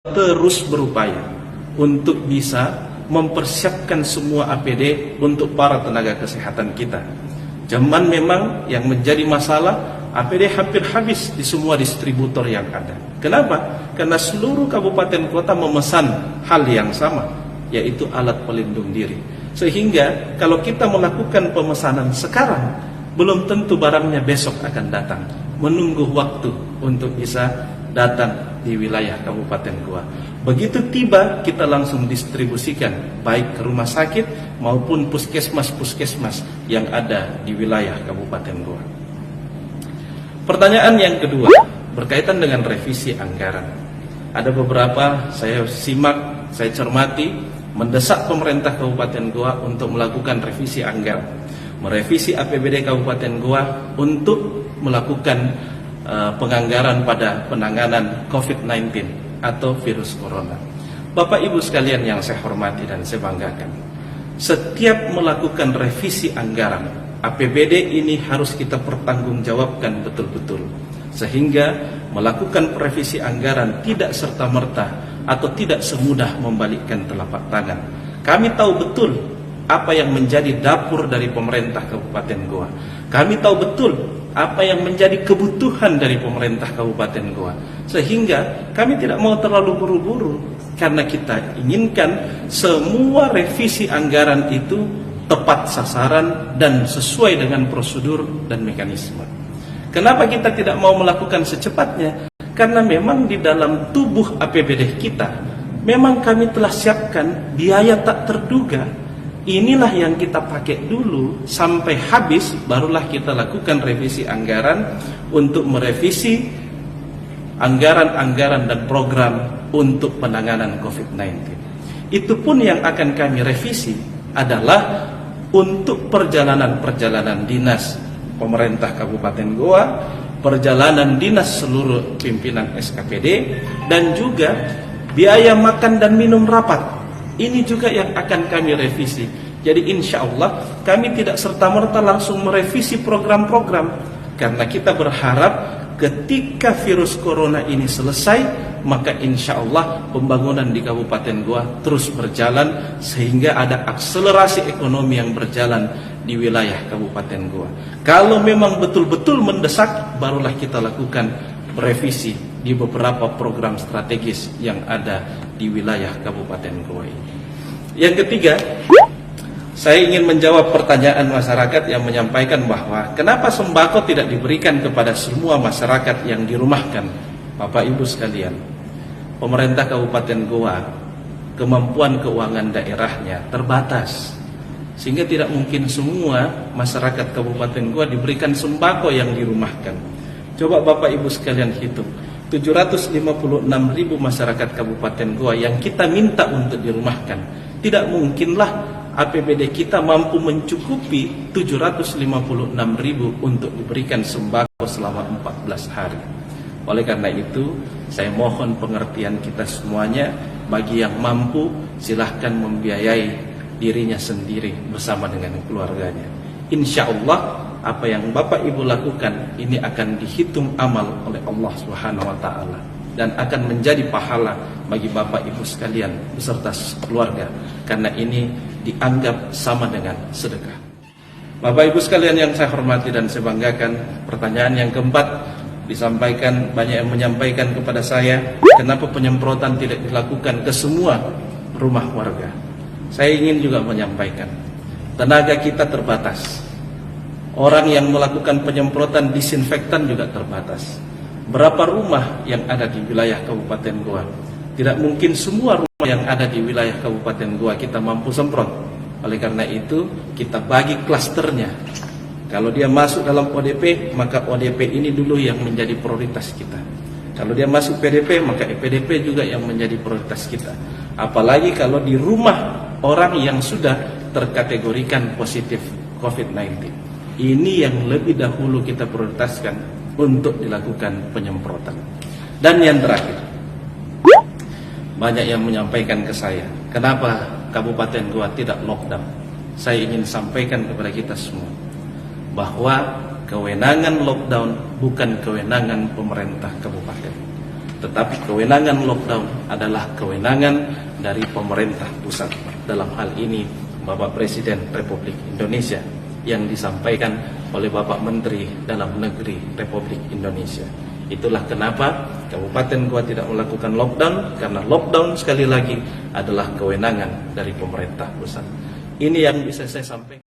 terus berupaya untuk bisa mempersiapkan semua APD untuk para tenaga kesehatan kita. Cuman memang yang menjadi masalah, APD hampir habis di semua distributor yang ada. Kenapa? Karena seluruh kabupaten kota memesan hal yang sama, yaitu alat pelindung diri. Sehingga kalau kita melakukan pemesanan sekarang, belum tentu barangnya besok akan datang. Menunggu waktu untuk bisa datang di wilayah Kabupaten Goa. Begitu tiba, kita langsung distribusikan baik ke rumah sakit maupun puskesmas-puskesmas yang ada di wilayah Kabupaten Goa. Pertanyaan yang kedua berkaitan dengan revisi anggaran. Ada beberapa saya simak, saya cermati, mendesak pemerintah Kabupaten Goa untuk melakukan revisi anggaran, merevisi APBD Kabupaten Goa untuk melakukan penganggaran pada penanganan COVID-19 atau virus corona. Bapak Ibu sekalian yang saya hormati dan saya banggakan, setiap melakukan revisi anggaran APBD ini harus kita pertanggungjawabkan betul-betul, sehingga melakukan revisi anggaran tidak serta-merta atau tidak semudah membalikkan telapak tangan. Kami tahu betul apa yang menjadi dapur dari pemerintah Kabupaten Goa. Kami tahu betul apa yang menjadi kebutuhan dari pemerintah Kabupaten Goa. Sehingga kami tidak mau terlalu buru-buru, karena kita inginkan semua revisi anggaran itu tepat sasaran dan sesuai dengan prosedur dan mekanisme. Kenapa kita tidak mau melakukan secepatnya? Karena memang di dalam tubuh APBD kita, memang kami telah siapkan biaya tak terduga. Inilah yang kita pakai dulu sampai habis, barulah kita lakukan revisi anggaran untuk merevisi anggaran-anggaran dan program untuk penanganan COVID-19. Itu pun yang akan kami revisi adalah untuk perjalanan-perjalanan dinas pemerintah Kabupaten Goa, perjalanan dinas seluruh pimpinan SKPD, dan juga biaya makan dan minum rapat. Ini juga yang akan kami revisi. Jadi insya Allah kami tidak serta-merta langsung merevisi program-program, karena kita berharap ketika virus corona ini selesai, maka insya Allah pembangunan di Kabupaten Goa terus berjalan, sehingga ada akselerasi ekonomi yang berjalan di wilayah Kabupaten Goa. Kalau memang betul-betul mendesak, barulah kita lakukan revisi di beberapa program strategis yang ada di wilayah Kabupaten Goa ini. Yang ketiga, saya ingin menjawab pertanyaan masyarakat yang menyampaikan bahwa kenapa sembako tidak diberikan kepada semua masyarakat yang dirumahkan. Bapak Ibu sekalian, pemerintah Kabupaten Goa, kemampuan keuangan daerahnya terbatas, sehingga tidak mungkin semua masyarakat Kabupaten Goa diberikan sembako yang dirumahkan. Coba Bapak Ibu sekalian hitung, 756.000 masyarakat Kabupaten Goa yang kita minta untuk dirumahkan. Tidak mungkinlah APBD kita mampu mencukupi 756.000 untuk diberikan sembako selama 14 hari. Oleh karena itu, saya mohon pengertian kita semuanya. Bagi yang mampu, silahkan membiayai dirinya sendiri bersama dengan keluarganya. Insya Allah, apa yang Bapak Ibu lakukan ini akan dihitung amal oleh Allah Subhanahu wa Ta'ala, dan akan menjadi pahala bagi Bapak Ibu sekalian beserta keluarga, karena ini dianggap sama dengan sedekah. Bapak Ibu sekalian yang saya hormati dan saya banggakan, pertanyaan yang keempat disampaikan, banyak yang menyampaikan kepada saya, kenapa penyemprotan tidak dilakukan ke semua rumah warga. Saya ingin juga menyampaikan, tenaga kita terbatas. Orang yang melakukan penyemprotan disinfektan juga terbatas. Berapa rumah yang ada di wilayah Kabupaten Goa? Tidak mungkin semua rumah yang ada di wilayah Kabupaten Goa kita mampu semprot. Oleh karena itu, kita bagi klasternya. Kalau dia masuk dalam ODP, maka ODP ini dulu yang menjadi prioritas kita. Kalau dia masuk PDP, maka PDP juga yang menjadi prioritas kita. Apalagi kalau di rumah orang yang sudah terkategorikan positif COVID-19. Ini yang lebih dahulu kita prioritaskan untuk dilakukan penyemprotan. Dan yang terakhir, banyak yang menyampaikan ke saya, kenapa Kabupaten Goa tidak lockdown? Saya ingin sampaikan kepada kita semua bahwa kewenangan lockdown bukan kewenangan pemerintah kabupaten. Tetapi kewenangan lockdown adalah kewenangan dari pemerintah pusat. Dalam hal ini Bapak Presiden Republik Indonesia yang disampaikan oleh Bapak Menteri Dalam Negeri Republik Indonesia. Itulah kenapa Kabupaten Goa tidak melakukan lockdown, karena lockdown sekali lagi adalah kewenangan dari pemerintah pusat. Ini yang bisa saya sampaikan.